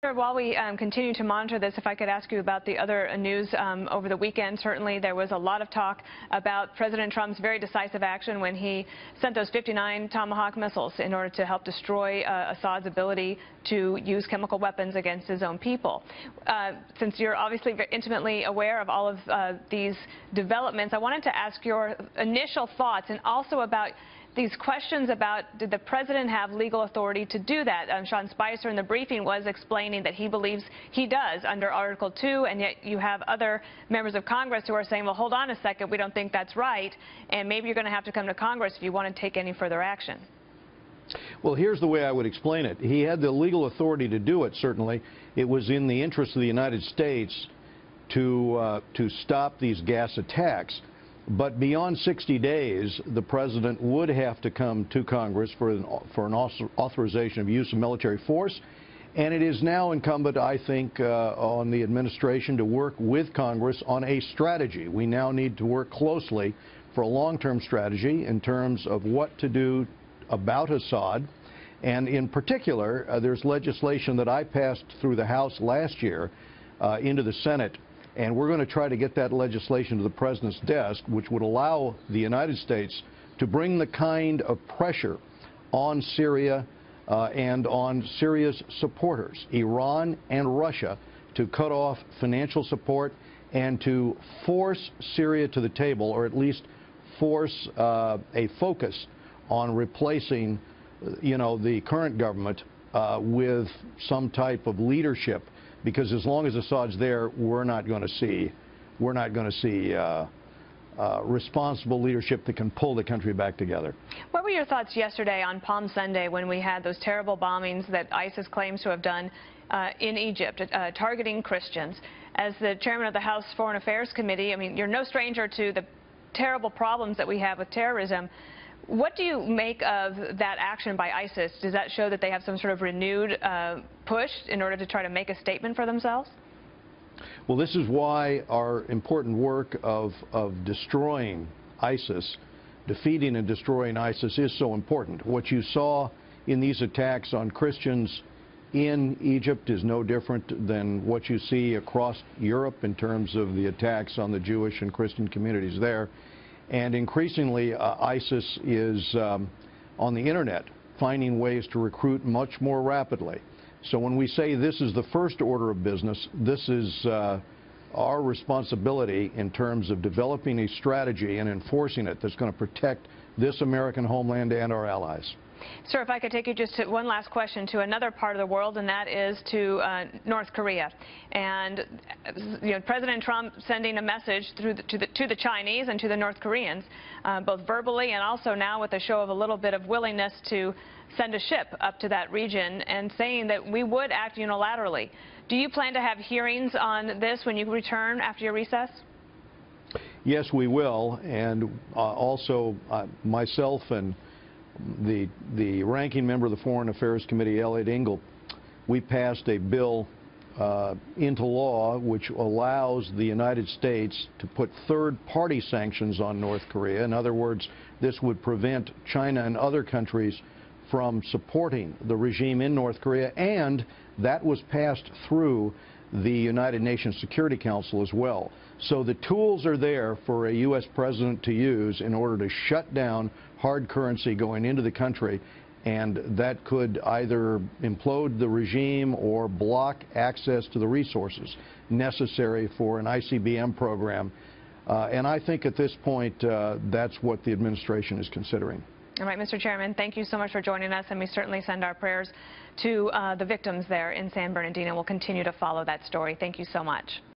While we continue to monitor this, if I could ask you about the other news over the weekend. Certainly there was a lot of talk about President Trump's very decisive action when he sent those 59 Tomahawk missiles in order to help destroy Assad's ability to use chemical weapons against his own people. Since you're obviously very intimately aware of all of these developments, I wanted to ask your initial thoughts and also about these questions about, did the president have legal authority to do that? Sean Spicer in the briefing was explaining that he believes he does under Article 2, and yet you have other members of Congress who are saying, well, hold on a second, we don't think that's right, and maybe you're going to have to come to Congress if you want to take any further action. Well, here's the way I would explain it. He had the legal authority to do it, certainly. It was in the interest of the United States to stop these gas attacks. But beyond 60 days, the president would have to come to Congress for an authorization of use of military force. And it is now incumbent, I think, on the administration to work with Congress on a strategy. We now need to work closely for a long-term strategy in terms of what to do about Assad. And in particular, there's legislation that I passed through the House last year into the Senate. And we're going to try to get that legislation to the president's desk, which would allow the United States to bring the kind of pressure on Syria and on Syria's supporters, Iran and Russia, to cut off financial support and to force Syria to the table, or at least force a focus on replacing, the current government with some type of leadership. Because as long as Assad's there, we're not going to see responsible leadership that can pull the country back together. What were your thoughts yesterday on Palm Sunday when we had those terrible bombings that ISIS claims to have done in Egypt, targeting Christians? As the chairman of the House Foreign Affairs Committee, I mean, you're no stranger to the terrible problems that we have with terrorism. What do you make of that action by ISIS? Does that show that they have some sort of renewed push in order to try to make a statement for themselves? Well, this is why our important work of destroying ISIS, defeating and destroying ISIS, is so important. What you saw in these attacks on Christians in Egypt is no different than what you see across Europe in terms of the attacks on the Jewish and Christian communities there. And increasingly, ISIS is on the internet finding ways to recruit much more rapidly. So when we say this is the first order of business, this is our responsibility in terms of developing a strategy and enforcing it that's going to protect this American homeland and our allies. Sir, if I could take you just to one last question to another part of the world, and that is to North Korea. And President Trump sending a message to the Chinese and to the North Koreans, both verbally and also now with a show of a little bit of willingness to send a ship up to that region and saying that we would act unilaterally. Do you plan to have hearings on this when you return after your recess? Yes, we will. And also myself and the ranking member of the Foreign Affairs Committee, Elliot Engel, we passed a bill into law which allows the United States to put third-party sanctions on North Korea. In other words, this would prevent China and other countries from supporting the regime in North Korea, and that was passed through the United Nations Security Council as well. So the tools are there for a U.S. president to use in order to shut down hard currency going into the country, and that could either implode the regime or block access to the resources necessary for an ICBM program. And I think at this point that's what the administration is considering. All right, Mr. Chairman, thank you so much for joining us, and we certainly send our prayers to the victims there in San Bernardino. We'll continue to follow that story. Thank you so much.